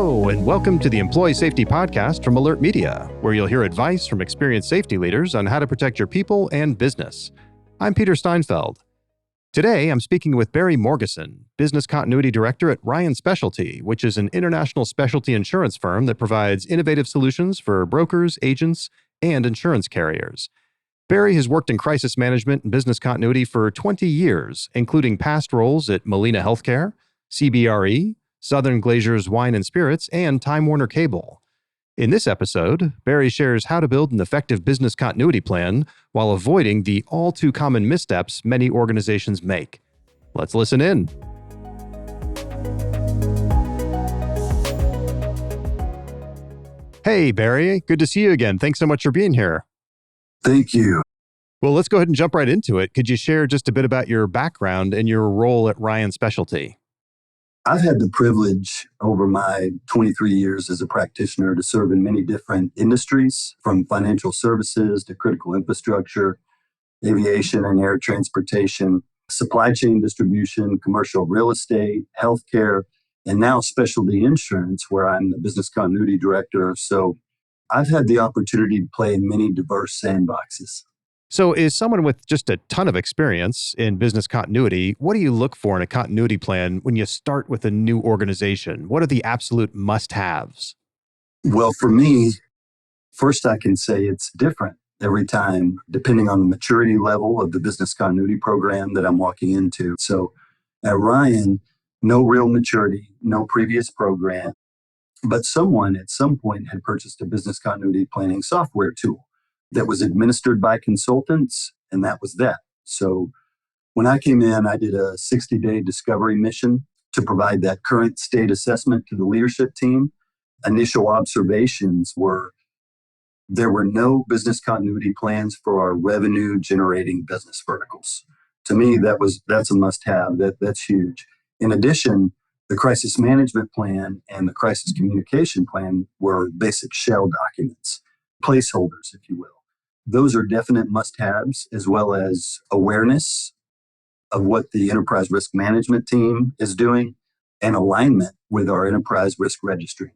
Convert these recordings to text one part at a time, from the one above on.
Hello, and welcome to the Employee Safety Podcast from Alert Media, where you'll hear advice from experienced safety leaders on how to protect your people and business. I'm Peter Steinfeld. Today, I'm speaking with Barry Morgeson, Business Continuity Director at Ryan Specialty, which is an international specialty insurance firm that provides innovative solutions for brokers, agents, and insurance carriers. Barry has worked in crisis management and business continuity for 20 years, including past roles at Molina Healthcare, CBRE, Southern Glazers Wine and Spirits, and Time Warner Cable. In this episode, Barry shares how to build an effective business continuity plan while avoiding the all-too-common missteps many organizations make. Let's listen in. Hey, Barry. Good to see you again. Thanks so much for being here. Thank you. Well, let's go ahead and jump right into it. Could you share just a bit about your background and your role at Ryan Specialty? I've had the privilege over my 23 years as a practitioner to serve in many different industries, from financial services to critical infrastructure, aviation and air transportation, supply chain distribution, commercial real estate, healthcare, and now specialty insurance, where I'm the business continuity director. So I've had the opportunity to play in many diverse sandboxes. So as someone with just a ton of experience in business continuity, what do you look for in a continuity plan when you start with a new organization? What are the absolute must-haves? Well, for me, first I can say it's different every time, depending on the maturity level of the business continuity program that I'm walking into. So at Ryan, no real maturity, no previous program, but someone at some point had purchased a business continuity planning software tool that was administered by consultants, and that was that. So when I came in, I did a 60-day discovery mission to provide that current state assessment to the leadership team. Initial observations were there were no business continuity plans for our revenue-generating business verticals. To me, that's a must-have. That's huge. In addition, the crisis management plan and the crisis communication plan were basic shell documents, placeholders, if you will. Those are definite must-haves, as well as awareness of what the enterprise risk management team is doing and alignment with our enterprise risk registry.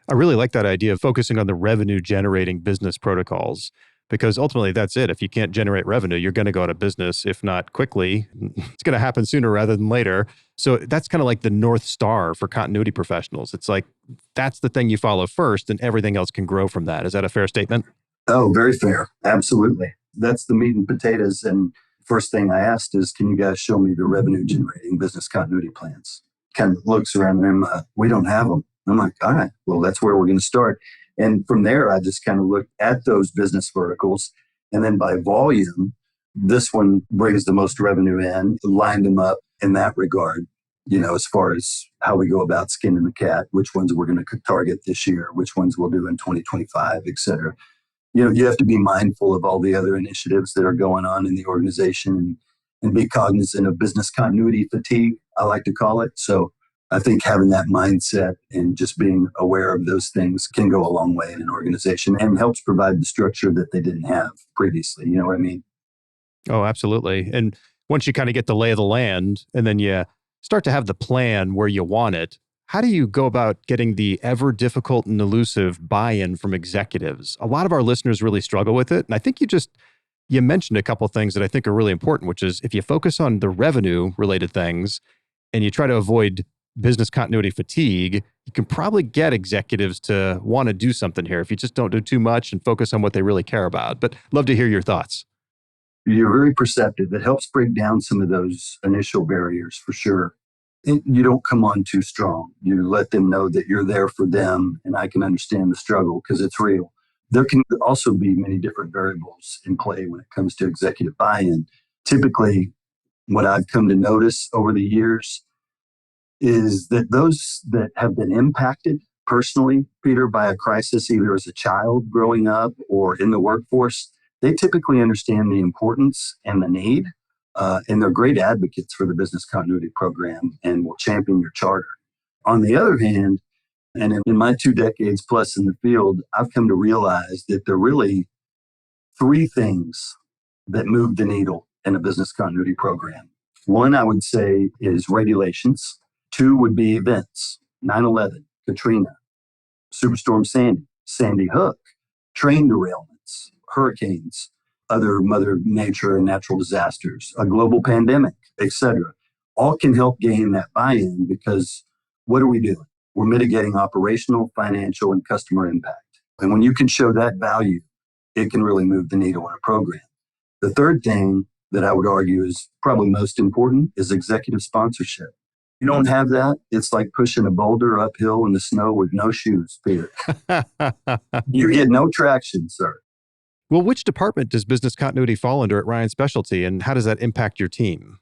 I really like that idea of focusing on the revenue-generating business protocols, because ultimately that's it. If you can't generate revenue, you're going to go out of business, if not quickly. It's going to happen sooner rather than later. So that's kind of like the North Star for continuity professionals. It's like that's the thing you follow first, and everything else can grow from that. Is that a fair statement? Oh, very fair. Absolutely. That's the meat and potatoes. And first thing I asked is, can you guys show me the revenue generating business continuity plans? Kind of looks around them. We don't have them. I'm like, all right, well, that's where we're going to start. And from there, I just kind of looked at those business verticals. And then by volume, this one brings the most revenue in, lined them up in that regard, as far as how we go about skinning the cat, which ones we're going to target this year, which ones we'll do in 2025, et cetera. You have to be mindful of all the other initiatives that are going on in the organization and be cognizant of business continuity fatigue, I like to call it. So I think having that mindset and just being aware of those things can go a long way in an organization and helps provide the structure that they didn't have previously. You know what I mean? Oh, absolutely. And once you kind of get the lay of the land and then you start to have the plan where you want it, how do you go about getting the ever difficult and elusive buy-in from executives? A lot of our listeners really struggle with it. And I think you mentioned a couple of things that I think are really important, which is if you focus on the revenue related things and you try to avoid business continuity fatigue, you can probably get executives to want to do something here if you just don't do too much and focus on what they really care about. But love to hear your thoughts. You're very perceptive. It helps break down some of those initial barriers for sure. You don't come on too strong. You let them know that you're there for them, and I can understand the struggle because it's real. There can also be many different variables in play when it comes to executive buy-in. Typically, what I've come to notice over the years is that those that have been impacted personally, Peter, by a crisis, either as a child growing up or in the workforce, they typically understand the importance and the need. And they're great advocates for the business continuity program and will champion your charter. On the other hand, and in my 2 decades plus in the field, I've come to realize that there are really 3 things that move the needle in a business continuity program. One, I would say, is regulations. 2 would be events, 9/11, Katrina, Superstorm Sandy, Sandy Hook, train derailments, hurricanes, other Mother Nature and natural disasters, a global pandemic, etc. All can help gain that buy-in because what are we doing? We're mitigating operational, financial, and customer impact. And when you can show that value, it can really move the needle in a program. The third thing that I would argue is probably most important is executive sponsorship. You don't have that, it's like pushing a boulder uphill in the snow with no shoes, Peter. You get no traction, sir. Well, which department does business continuity fall under at Ryan Specialty, and how does that impact your team?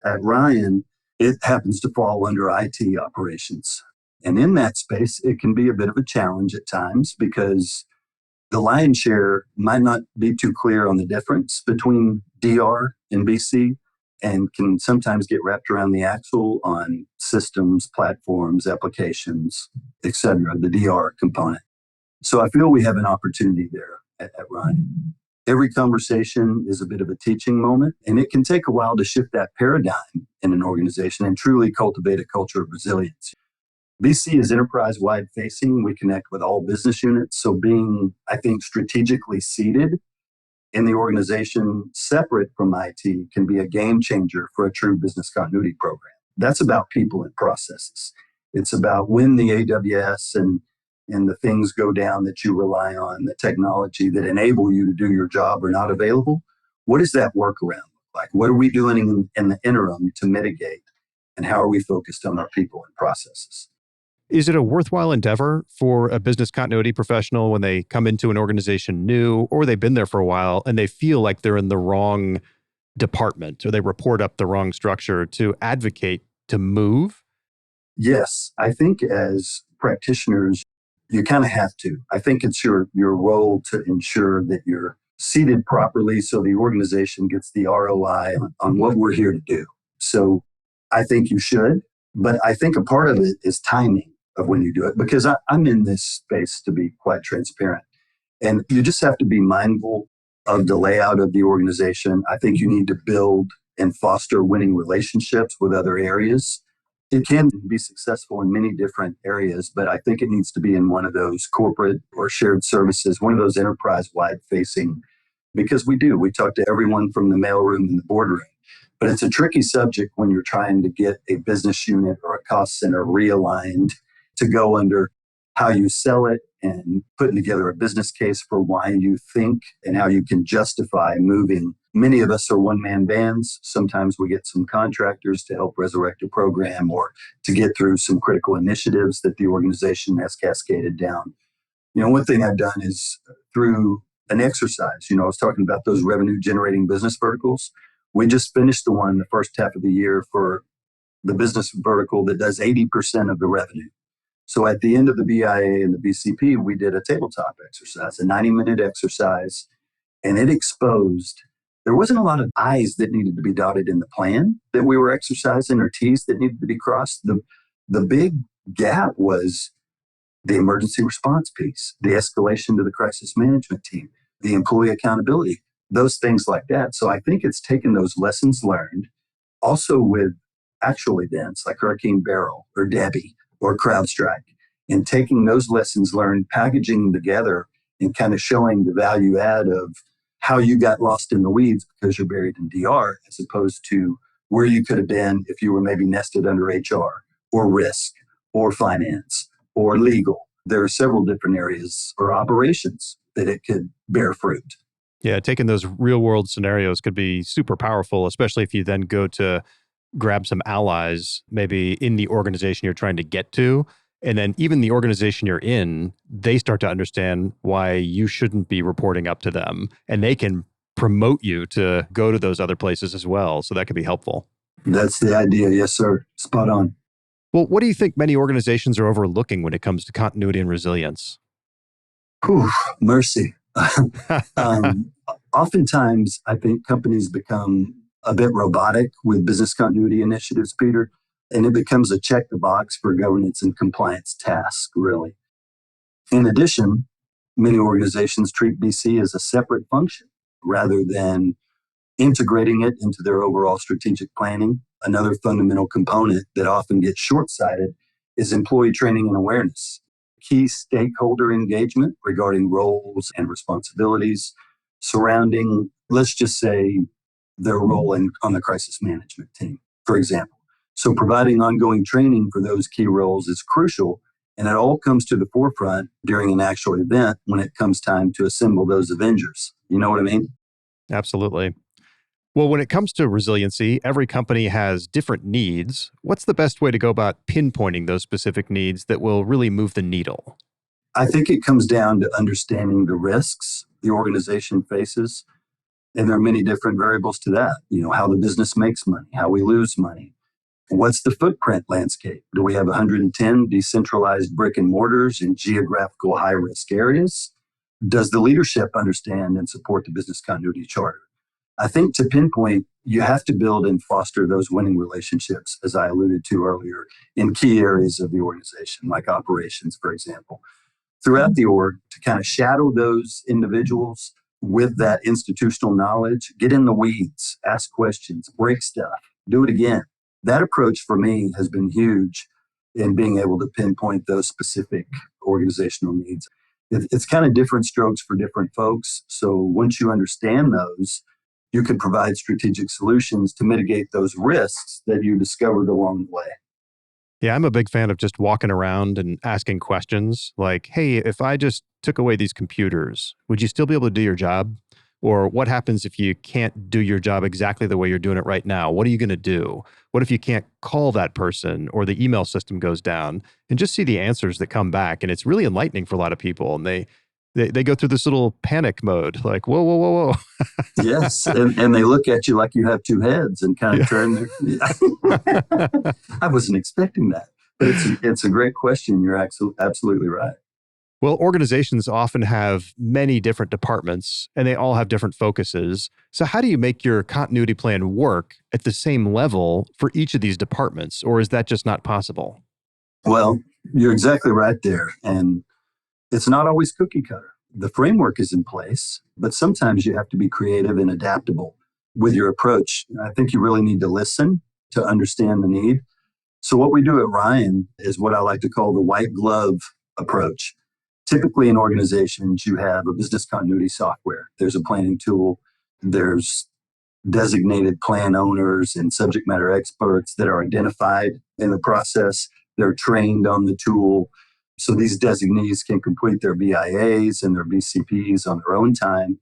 At Ryan, it happens to fall under IT operations. And in that space, it can be a bit of a challenge at times because the lion's share might not be too clear on the difference between DR and BC and can sometimes get wrapped around the axle on systems, platforms, applications, etc., the DR component. So I feel we have an opportunity there at Ryan. Every conversation is a bit of a teaching moment, and it can take a while to shift that paradigm in an organization and truly cultivate a culture of resilience. BC is enterprise-wide facing. We connect with all business units. So being, I think, strategically seated in the organization separate from IT can be a game changer for a true business continuity program. That's about people and processes. It's about when the AWS and the things go down that you rely on, the technology that enable you to do your job are not available. What does that workaround look like? What are we doing in the interim to mitigate? And how are we focused on our people and processes? Is it a worthwhile endeavor for a business continuity professional when they come into an organization new, or they've been there for a while and they feel like they're in the wrong department or they report up the wrong structure, to advocate to move? Yes, I think as practitioners, you kind of have to. I think it's your role to ensure that you're seated properly so the organization gets the ROI on what we're here to do. So I think you should, but I think a part of it is timing of when you do it, because I'm in this space to be quite transparent. And you just have to be mindful of the layout of the organization. I think you need to build and foster winning relationships with other areas. It can be successful in many different areas, but I think it needs to be in one of those corporate or shared services, one of those enterprise-wide facing, because we talk to everyone from the mailroom and the boardroom. But it's a tricky subject when you're trying to get a business unit or a cost center realigned to go under how you sell it and putting together a business case for why you think and how you can justify moving. Many of us are one-man bands. Sometimes we get some contractors to help resurrect a program or to get through some critical initiatives that the organization has cascaded down. One thing I've done is through an exercise, I was talking about those revenue generating business verticals. We just finished the one the first half of the year for the business vertical that does 80% of the revenue. So at the end of the BIA and the BCP, we did a tabletop exercise, a 90-minute exercise, and it exposed there wasn't a lot of I's that needed to be dotted in the plan that we were exercising or T's that needed to be crossed. The big gap was the emergency response piece, the escalation to the crisis management team, the employee accountability, those things like that. So I think it's taken those lessons learned also with actual events like Hurricane Beryl or Debbie or CrowdStrike, and taking those lessons learned, packaging them together and kind of showing the value add of how you got lost in the weeds because you're buried in DR, as opposed to where you could have been if you were maybe nested under HR or risk or finance or legal. There are several different areas or operations that it could bear fruit. Yeah, taking those real world scenarios could be super powerful, especially if you then go to grab some allies, maybe in the organization you're trying to get to. And then even the organization you're in, they start to understand why you shouldn't be reporting up to them. And they can promote you to go to those other places as well. So that could be helpful. That's the idea. Yes, sir. Spot on. Well, what do you think many organizations are overlooking when it comes to continuity and resilience? Whew, mercy. Oftentimes, I think companies become a bit robotic with business continuity initiatives, Peter, and it becomes a check the box for governance and compliance task, really. In addition, many organizations treat BC as a separate function rather than integrating it into their overall strategic planning. Another fundamental component that often gets short-sighted is employee training and awareness, key stakeholder engagement regarding roles and responsibilities surrounding, let's just say, their role on the crisis management team, for example. So providing ongoing training for those key roles is crucial, and it all comes to the forefront during an actual event when it comes time to assemble those Avengers. You know what I mean? Absolutely. Well, when it comes to resiliency, every company has different needs. What's the best way to go about pinpointing those specific needs that will really move the needle? I think it comes down to understanding the risks the organization faces. And there are many different variables to that. How the business makes money, how we lose money. What's the footprint landscape? Do we have 110 decentralized brick and mortars in geographical high risk areas? Does the leadership understand and support the business continuity charter? I think to pinpoint, you have to build and foster those winning relationships, as I alluded to earlier, in key areas of the organization, like operations, for example, throughout the org, to kind of shadow those individuals with that institutional knowledge, get in the weeds, ask questions, break stuff, do it again. That approach for me has been huge in being able to pinpoint those specific organizational needs. It's kind of different strokes for different folks. So once you understand those, you can provide strategic solutions to mitigate those risks that you discovered along the way. Yeah, I'm a big fan of just walking around and asking questions like, hey, if I just took away these computers, would you still be able to do your job? Or what happens if you can't do your job exactly the way you're doing it right now? What are you going to do? What if you can't call that person or the email system goes down? And just see the answers that come back. And it's really enlightening for a lot of people. And they go through this little panic mode like, whoa, whoa, whoa, whoa. Yes. And they look at you like you have two heads and kind of turn their. I wasn't expecting that. But it's a great question. You're absolutely right. Well, organizations often have many different departments and they all have different focuses. So, how do you make your continuity plan work at the same level for each of these departments? Or is that just not possible? Well, you're exactly right there. And it's not always cookie cutter. The framework is in place, but sometimes you have to be creative and adaptable with your approach. I think you really need to listen to understand the need. So, what we do at Ryan is what I like to call the white glove approach. Typically in organizations, you have a business continuity software. There's a planning tool. There's designated plan owners and subject matter experts that are identified in the process. They're trained on the tool. So these designees can complete their BIAs and their BCPs on their own time.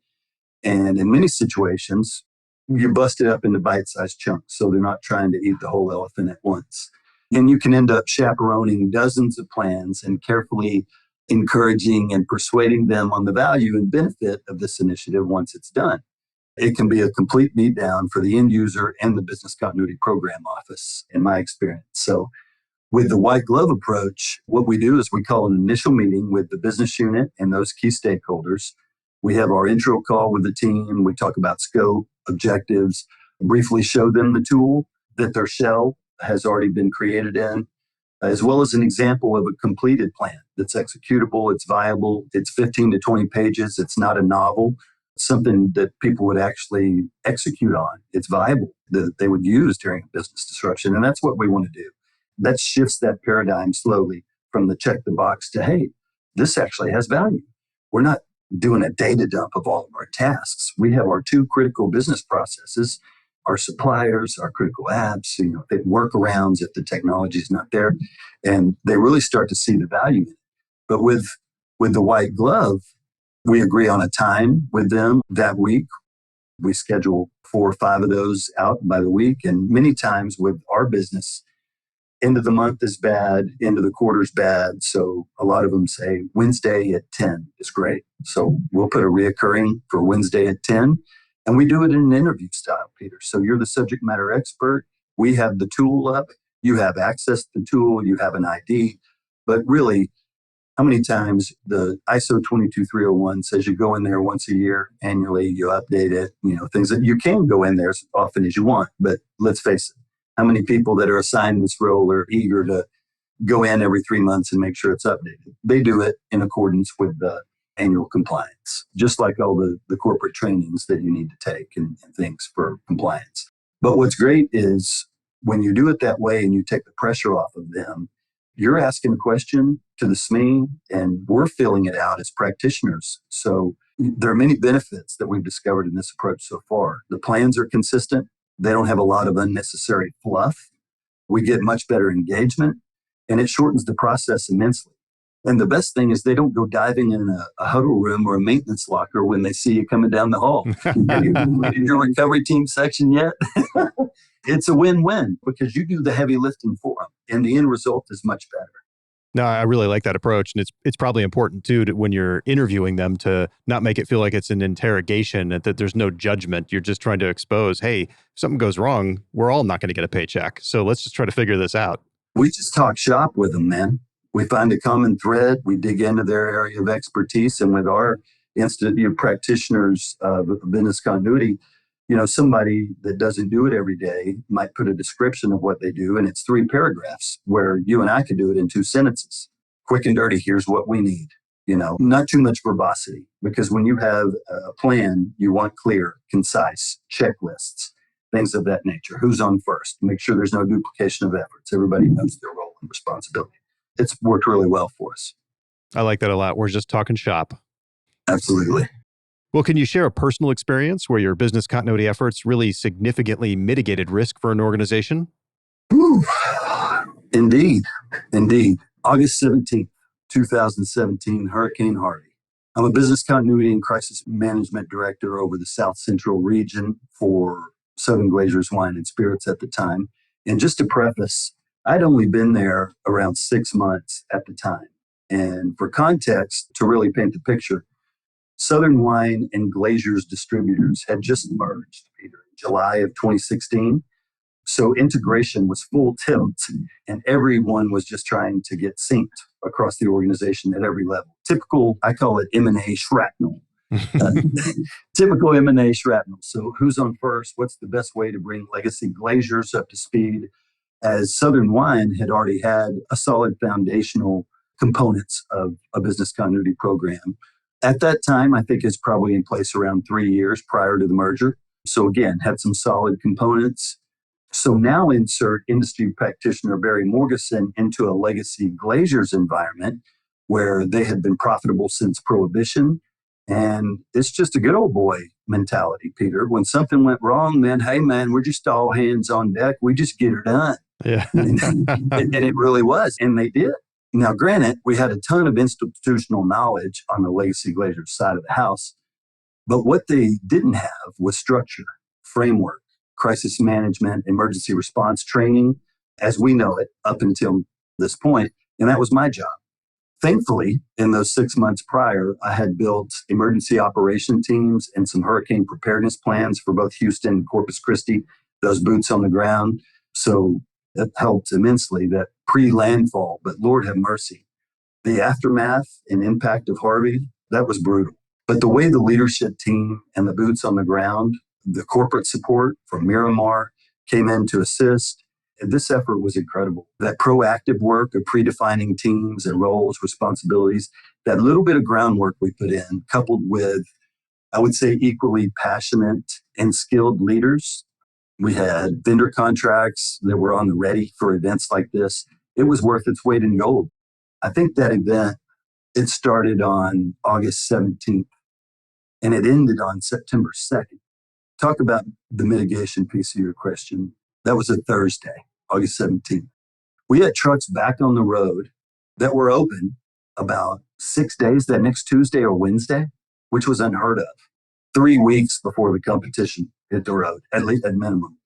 And in many situations, you bust it up into bite-sized chunks so they're not trying to eat the whole elephant at once. And you can end up chaperoning dozens of plans and carefully encouraging and persuading them on the value and benefit of this initiative once it's done. It can be a complete beatdown for the end user and the business continuity program office, in my experience. So with the white glove approach, what we do is we call an initial meeting with the business unit and those key stakeholders. We have our intro call with the team. We talk about scope, objectives, briefly show them the tool that their shell has already been created in, as well as an example of a completed plan that's executable, it's viable, it's 15 to 20 pages, it's not a novel, something that people would actually execute on. It's viable, that they would use during a business disruption. And that's what we want to do. That shifts that paradigm slowly from the check the box to, hey, this actually has value. We're not doing a data dump of all of our tasks. We have our two critical business processes, our suppliers, our critical apps, workarounds if the technology is not there. And they really start to see the value in it. But with the white glove, we agree on a time with them that week. We schedule 4 or 5 of those out by the week. And many times with our business, end of the month is bad, end of the quarter is bad. So a lot of them say Wednesday at 10 is great. So we'll put a reoccurring for Wednesday at 10. And we do it in an interview style, Peter. So you're the subject matter expert. We have the tool up. You have access to the tool. You have an ID. But really, how many times the ISO 22301 says you go in there once a year, annually, you update it, things that you can go in there as often as you want. But let's face it, how many people that are assigned this role are eager to go in every 3 months and make sure it's updated? They do it in accordance with the annual compliance, just like all the corporate trainings that you need to take and things for compliance. But what's great is when you do it that way and you take the pressure off of them, you're asking a question to the SME and we're filling it out as practitioners. So there are many benefits that we've discovered in this approach so far. The plans are consistent. They don't have a lot of unnecessary fluff. We get much better engagement, and it shortens the process immensely. And the best thing is they don't go diving in a huddle room or a maintenance locker when they see you coming down the hall. Have you completed your recovery team section yet? It's a win-win because you do the heavy lifting for them, and the end result is much better. No, I really like that approach. And it's probably important too when you're interviewing them to not make it feel like it's an interrogation, that there's no judgment. You're just trying to expose, hey, if something goes wrong, we're all not going to get a paycheck. So let's just try to figure this out. We just talk shop with them, man. We find a common thread. We dig into their area of expertise. And with our institute practitioners of business continuity, somebody that doesn't do it every day might put a description of what they do, and it's 3 paragraphs where you and I could do it in 2 sentences. Quick and dirty, here's what we need. Not too much verbosity, because when you have a plan, you want clear, concise checklists, things of that nature. Who's on first? Make sure there's no duplication of efforts. Everybody knows their role and responsibility. It's worked really well for us. I like that a lot. We're just talking shop. Absolutely. Well, can you share a personal experience where your business continuity efforts really significantly mitigated risk for an organization? Ooh, indeed. August 17th, 2017, Hurricane Harvey. I'm a business continuity and crisis management director over the South Central region for Southern Glazers Wine and Spirits at the time. And just to preface, I'd only been there around 6 months at the time. And for context, to really paint the picture, Southern Wine and Glazers distributors had just merged, Peter, in July of 2016. So integration was full tilt, and everyone was just trying to get synced across the organization at every level. Typical, I call it M&A shrapnel. Typical M&A shrapnel. So who's on first? What's the best way to bring legacy Glazers up to speed? As Southern Wine had already had a solid foundational components of a business continuity program. At that time, I think it's probably in place around 3 years prior to the merger. So again, had some solid components. So now insert industry practitioner Barry Morgeson into a legacy Glazers environment where they had been profitable since Prohibition. And it's just a good old boy mentality, Peter. When something went wrong, man, hey, man, we're just all hands on deck. We just get her done. Yeah. And it really was. And they did. Now, granted, we had a ton of institutional knowledge on the legacy Glazers side of the house, but what they didn't have was structure, framework, crisis management, emergency response training, as we know it up until this point. And that was my job. Thankfully, in those 6 months prior, I had built emergency operation teams and some hurricane preparedness plans for both Houston and Corpus Christi, those boots on the ground. So that helped immensely, that pre-landfall, but Lord have mercy. The aftermath and impact of Harvey, that was brutal. But the way the leadership team and the boots on the ground, the corporate support from Miramar came in to assist, and this effort was incredible. That proactive work of predefining teams and roles, responsibilities, that little bit of groundwork we put in, coupled with, I would say, equally passionate and skilled leaders. We had vendor contracts that were on the ready for events like this. It was worth its weight in gold. I think that event, it started on August 17th and it ended on September 2nd. Talk about the mitigation piece of your question. That was a Thursday, August 17th. We had trucks back on the road that were open about 6 days, that next Tuesday or Wednesday, which was unheard of. 3 weeks before the competition hit the road, at least at minimum,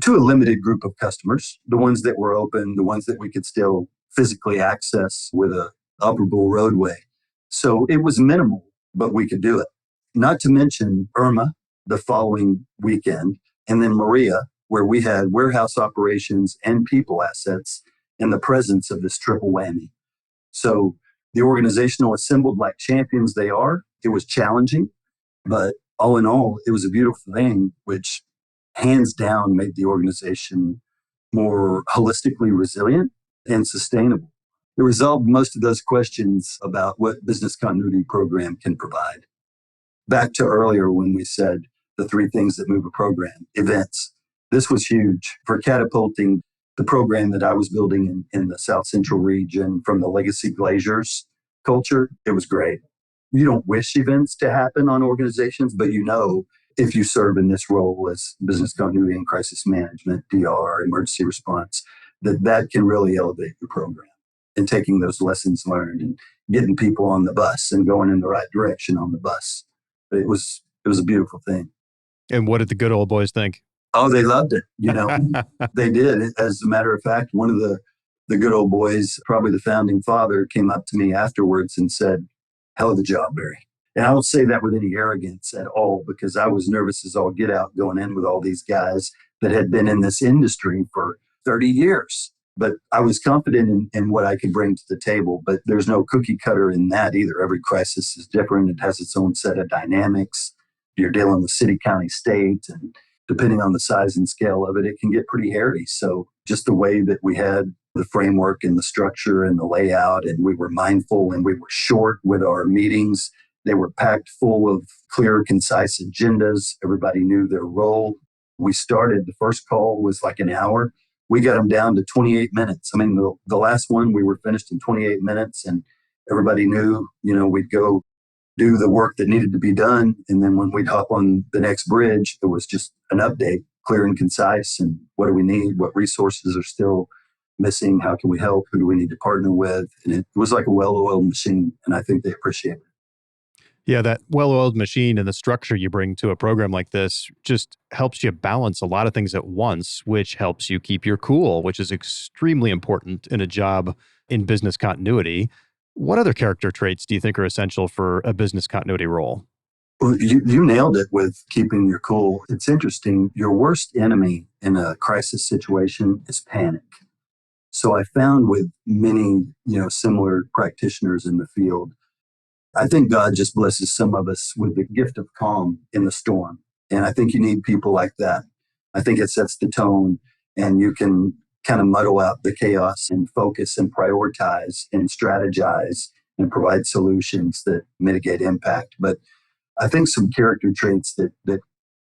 to a limited group of customers, the ones that were open, the ones that we could still physically access with a operable roadway. So it was minimal, but we could do it. Not to mention Irma the following weekend, and then Maria, where we had warehouse operations and people assets in the presence of this triple whammy. So the organizational assembled like champions they are. It was challenging, but all in all, it was a beautiful thing, which hands down made the organization more holistically resilient and sustainable. It resolved most of those questions about what business continuity program can provide. Back to earlier when we said the 3 things that move a program, events. This was huge for catapulting the program that I was building in the South Central region from the legacy glaziers culture, it was great. You don't wish events to happen on organizations, but if you serve in this role as business continuity and crisis management, DR, emergency response, that can really elevate your program and taking those lessons learned and getting people on the bus and going in the right direction on the bus. It was a beautiful thing. And what did the good old boys think? Oh, they loved it. They did. As a matter of fact, one of the good old boys, probably the founding father, came up to me afterwards and said, "Hell of a job, Barry." And I don't say that with any arrogance at all, because I was nervous as all get out going in with all these guys that had been in this industry for 30 years. But I was confident in what I could bring to the table. But there's no cookie cutter in that either. Every crisis is different. It has its own set of dynamics. You're dealing with city, county, state, and depending on the size and scale of it, it can get pretty hairy. So just the way that we had the framework and the structure and the layout, and we were mindful and we were short with our meetings. They were packed full of clear, concise agendas. Everybody knew their role. We started, the first call was like an hour. We got them down to 28 minutes. I mean, the last one, we were finished in 28 minutes, and everybody knew, we'd go do the work that needed to be done. And then when we'd hop on the next bridge, it was just an update, clear and concise. And what do we need? What resources are still missing? How can we help? Who do we need to partner with? And it was like a well-oiled machine. And I think they appreciate it. Yeah, that well-oiled machine and the structure you bring to a program like this just helps you balance a lot of things at once, which helps you keep your cool, which is extremely important in a job in business continuity. What other character traits do you think are essential for a business continuity role? Well, you nailed it with keeping your cool. It's interesting. Your worst enemy in a crisis situation is panic. So I found with many, similar practitioners in the field, I think God just blesses some of us with the gift of calm in the storm. And I think you need people like that. I think it sets the tone, and you can kind of muddle out the chaos and focus and prioritize and strategize and provide solutions that mitigate impact. But I think some character traits that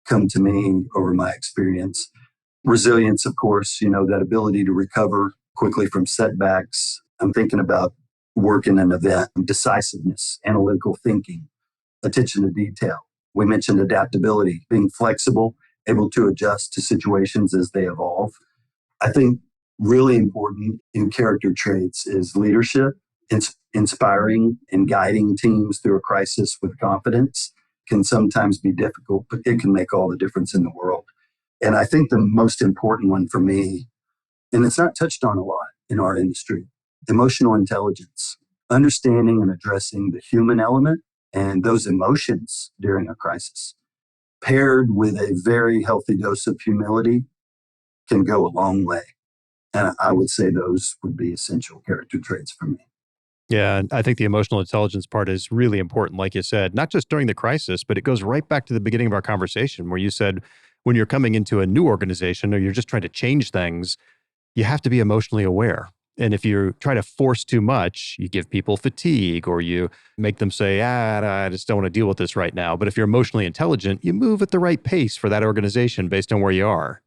come to me over my experience, resilience, of course, that ability to recover quickly from setbacks. I'm thinking about work in an event, decisiveness, analytical thinking, attention to detail. We mentioned adaptability, being flexible, able to adjust to situations as they evolve. I think really important in character traits is leadership, inspiring and guiding teams through a crisis with confidence can sometimes be difficult, but it can make all the difference in the world. And I think the most important one for me, and it's not touched on a lot in our industry, emotional intelligence, understanding and addressing the human element and those emotions during a crisis, paired with a very healthy dose of humility, can go a long way. And I would say those would be essential character traits for me. Yeah, and I think the emotional intelligence part is really important, like you said, not just during the crisis, but it goes right back to the beginning of our conversation where you said when you're coming into a new organization or you're just trying to change things, you have to be emotionally aware. And if you try to force too much, you give people fatigue or you make them say, I just don't want to deal with this right now. But if you're emotionally intelligent, you move at the right pace for that organization based on where you are.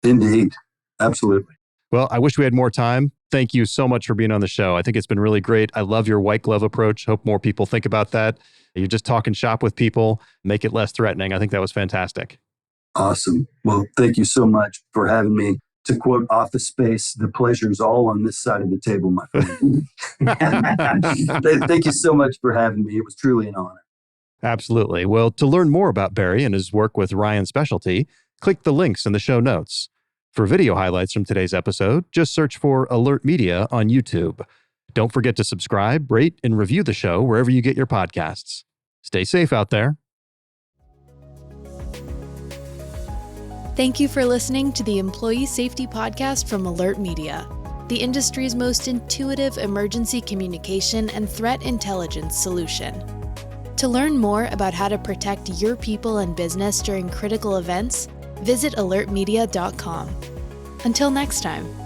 Indeed. Absolutely. Well, I wish we had more time. Thank you so much for being on the show. I think it's been really great. I love your white glove approach. Hope more people think about that. You're just talking shop with people, make it less threatening. I think that was fantastic. Awesome. Well, thank you so much for having me. To quote Office Space, the pleasure's all on this side of the table, my friend. Thank you so much for having me. It was truly an honor. Absolutely. Well, to learn more about Barry and his work with Ryan Specialty, click the links in the show notes. For video highlights from today's episode, just search for Alert Media on YouTube. Don't forget to subscribe, rate, and review the show wherever you get your podcasts. Stay safe out there. Thank you for listening to the Employee Safety Podcast from Alert Media, the industry's most intuitive emergency communication and threat intelligence solution. To learn more about how to protect your people and business during critical events, visit alertmedia.com. Until next time.